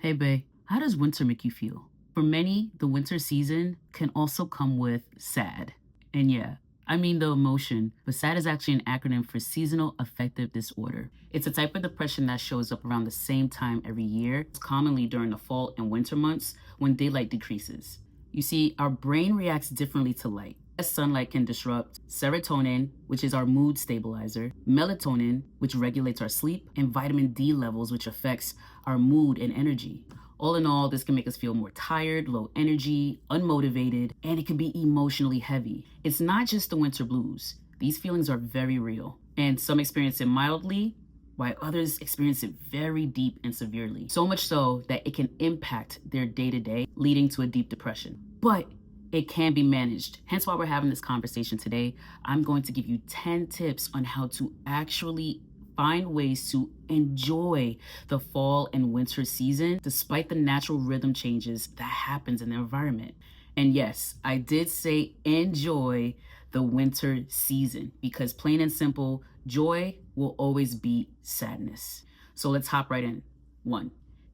Hey, bae, how does winter make you feel? For many, the winter season can also come with SAD. And yeah, I mean the emotion, but SAD is actually an acronym for Seasonal Affective Disorder. It's a type of depression that shows up around the same time every year, commonly during the fall and winter months when daylight decreases. You see, our brain reacts differently to light. As sunlight can disrupt serotonin, which is our mood stabilizer, melatonin, which regulates our sleep, and vitamin D levels, which affects our mood and energy. All in all, this can make us feel more tired, low energy, unmotivated, and it can be emotionally heavy. It's not just the winter blues. These feelings are very real, and some experience it mildly, while others experience it very deep and severely. So much so that it can impact their day-to-day, leading to a deep depression. But it can be managed. Hence why we're having this conversation today. I'm going to give you 10 tips on how to actually find ways to enjoy the fall and winter season despite the natural rhythm changes that happens in the environment. And yes, I did say enjoy the winter season because plain and simple, joy will always beat sadness. So let's hop right in. 1.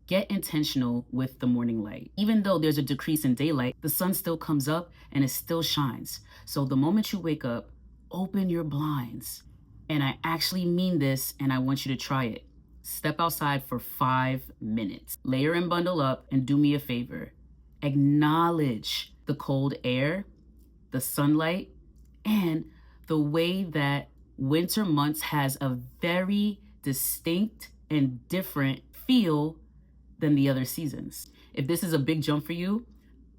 Get intentional with the morning light. Even though there's a decrease in daylight, the sun still comes up and it still shines. So the moment you wake up, open your blinds. And I actually mean this, and I want you to try it. Step outside for 5 minutes. Layer and bundle up, and do me a favor. Acknowledge the cold air, the sunlight, and the way that winter months has a very distinct and different feel than the other seasons. If this is a big jump for you,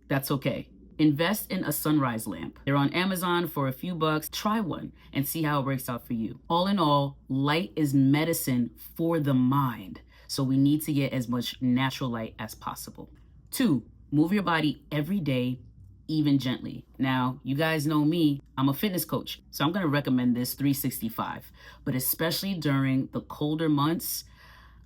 that's okay. Invest in a sunrise lamp. They're on Amazon for a few bucks. Try one and see how it works out for you. All in all, light is medicine for the mind. So we need to get as much natural light as possible. 2, move your body every day, even gently. Now, you guys know me, I'm a fitness coach, so I'm gonna recommend this 365. But especially during the colder months,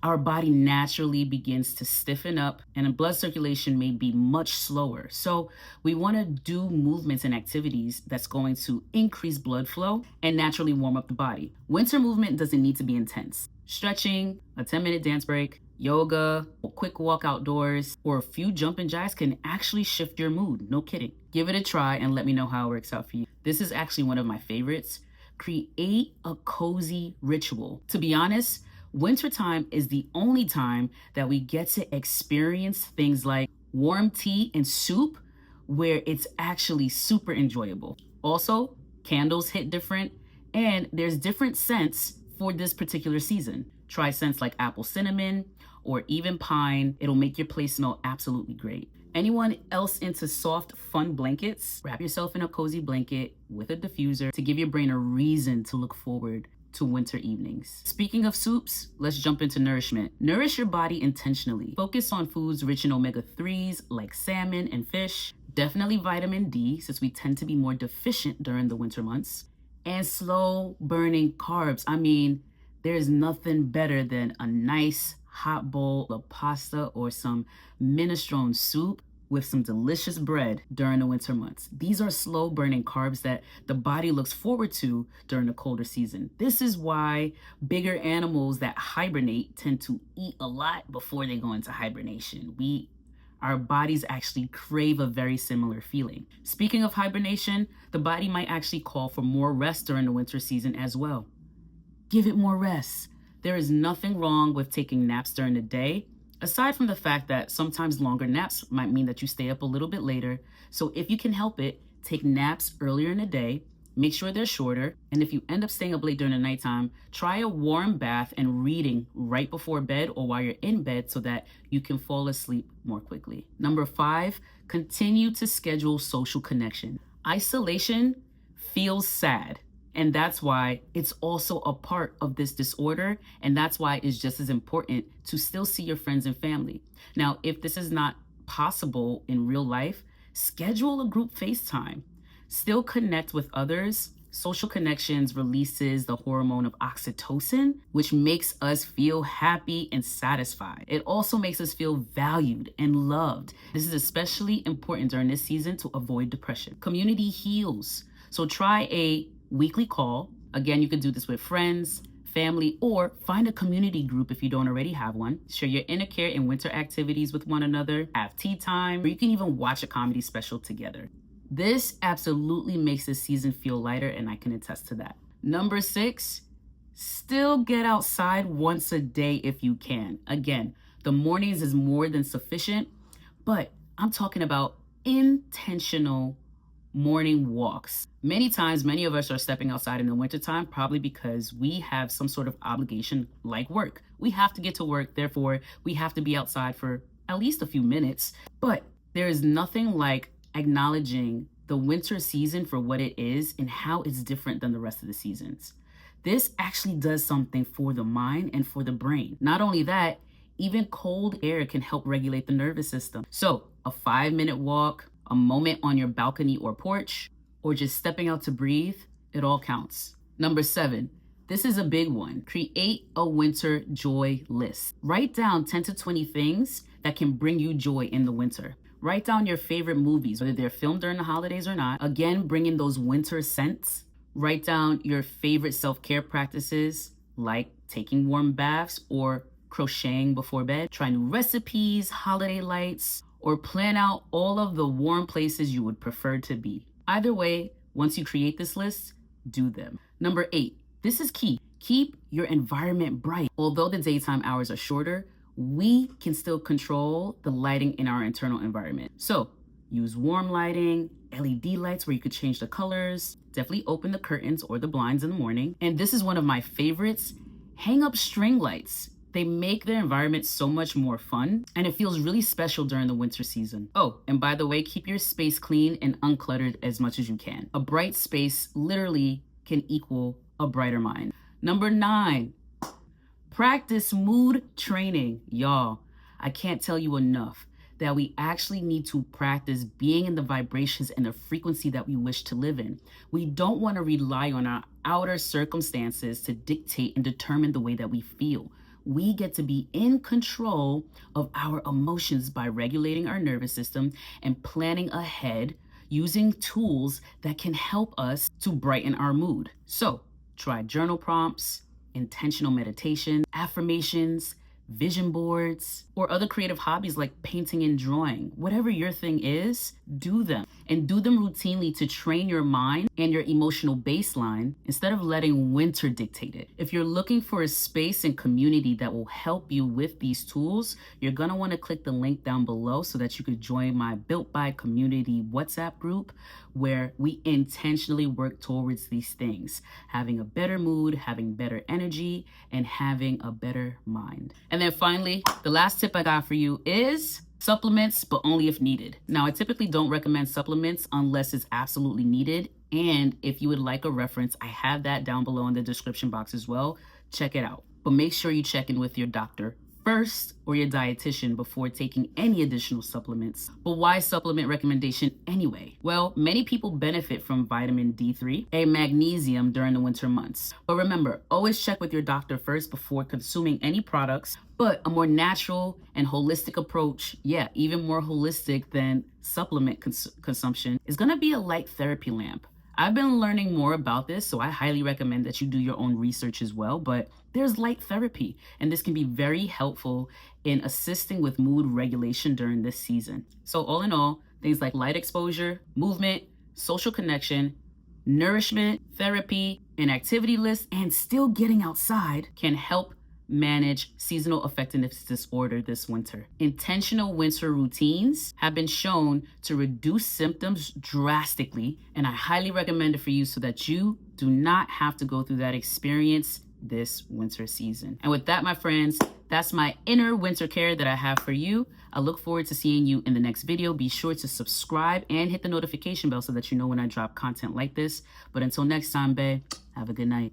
our body naturally begins to stiffen up and the blood circulation may be much slower. So we want to do movements and activities that's going to increase blood flow and naturally warm up the body. Winter movement doesn't need to be intense. Stretching, a 10-minute dance break, yoga, a quick walk outdoors, or a few jumping jacks can actually shift your mood. No kidding. Give it a try and let me know how it works out for you. This is actually one of my favorites. Create a cozy ritual. To be honest, wintertime is the only time that we get to experience things like warm tea and soup where it's actually super enjoyable. Also, candles hit different and there's different scents for this particular season. Try scents like apple cinnamon or even pine. It'll make your place smell absolutely great. Anyone else into soft, fun blankets? Wrap yourself in a cozy blanket with a diffuser to give your brain a reason to look forward to winter evenings. Speaking of soups, let's jump into nourishment. Nourish your body intentionally. Focus on foods rich in omega-3s like salmon and fish, definitely vitamin D since we tend to be more deficient during the winter months, and slow burning carbs. I mean, there's nothing better than a nice hot bowl of pasta or some minestrone soup with some delicious bread during the winter months. These are slow burning carbs that the body looks forward to during the colder season. This is why bigger animals that hibernate tend to eat a lot before they go into hibernation. Our bodies actually crave a very similar feeling. Speaking of hibernation, the body might actually call for more rest during the winter season as well. Give it more rest. There is nothing wrong with taking naps during the day, aside from the fact that sometimes longer naps might mean that you stay up a little bit later. So if you can help it, take naps earlier in the day, make sure they're shorter. And if you end up staying up late during the nighttime, try a warm bath and reading right before bed or while you're in bed so that you can fall asleep more quickly. Number 5, continue to schedule social connection. Isolation feels sad. And that's why it's also a part of this disorder. And that's why it's just as important to still see your friends and family. Now, if this is not possible in real life, schedule a group FaceTime. Still connect with others. Social connections releases the hormone of oxytocin, which makes us feel happy and satisfied. It also makes us feel valued and loved. This is especially important during this season to avoid depression. Community heals. So try a weekly call. Again, you can do this with friends, family, or find a community group if you don't already have one. Share your inner care and winter activities with one another, have tea time, or you can even watch a comedy special together. This absolutely makes the season feel lighter, and I can attest to that. Number 6, still get outside once a day if you can. Again, the mornings is more than sufficient, but I'm talking about intentional morning walks. Many times, many of us are stepping outside in the wintertime, probably because we have some sort of obligation like work. We have to get to work, therefore, we have to be outside for at least a few minutes. But there is nothing like acknowledging the winter season for what it is and how it's different than the rest of the seasons. This actually does something for the mind and for the brain. Not only that, even cold air can help regulate the nervous system. So a 5-minute walk, a moment on your balcony or porch, or just stepping out to breathe, it all counts. Number 7, this is a big one. Create a winter joy list. Write down 10 to 20 things that can bring you joy in the winter. Write down your favorite movies, whether they're filmed during the holidays or not. Again, bring in those winter scents. Write down your favorite self-care practices, like taking warm baths or crocheting before bed. Try new recipes, holiday lights, or plan out all of the warm places you would prefer to be. Either way, once you create this list, do them. Number 8, this is key. Keep your environment bright. Although the daytime hours are shorter, we can still control the lighting in our internal environment. So use warm lighting, LED lights where you could change the colors. Definitely open the curtains or the blinds in the morning. And this is one of my favorites. Hang up string lights. They make the environment so much more fun, and it feels really special during the winter season. Oh, and by the way, keep your space clean and uncluttered as much as you can. A bright space literally can equal a brighter mind. Number 9, practice mood training. Y'all, I can't tell you enough that we actually need to practice being in the vibrations and the frequency that we wish to live in. We don't want to rely on our outer circumstances to dictate and determine the way that we feel. We get to be in control of our emotions by regulating our nervous system and planning ahead using tools that can help us to brighten our mood. So try journal prompts, intentional meditation, affirmations, vision boards, or other creative hobbies like painting and drawing. Whatever your thing is, do them. And do them routinely to train your mind and your emotional baseline instead of letting winter dictate it. If you're looking for a space and community that will help you with these tools, you're gonna wanna click the link down below so that you could join my Built by Community WhatsApp group where we intentionally work towards these things, having a better mood, having better energy, and having a better mind. And then finally, the last tip I got for you is supplements, but only if needed. Now, I typically don't recommend supplements unless it's absolutely needed. And if you would like a reference, I have that down below in the description box as well. Check it out. But make sure you check in with your doctor first or your dietitian before taking any additional supplements. But why supplement recommendation anyway? Well, many people benefit from vitamin D3 and magnesium during the winter months. But remember, always check with your doctor first before consuming any products. But a more natural and holistic approach, even more holistic than supplement consumption, is gonna be a light therapy lamp. I've been learning more about this, so I highly recommend that you do your own research as well, but there's light therapy, and this can be very helpful in assisting with mood regulation during this season. So all in all, things like light exposure, movement, social connection, nourishment, therapy, an activity list, and still getting outside can help manage seasonal affectiveness disorder this winter. Intentional winter routines have been shown to reduce symptoms drastically, and I highly recommend it for you so that you do not have to go through that experience this winter season. And with that, my friends, that's my inner winter care that I have for you. I look forward to seeing you in the next video. Be sure to subscribe and hit the notification bell so that you know when I drop content like this. But until next time, babe, have a good night.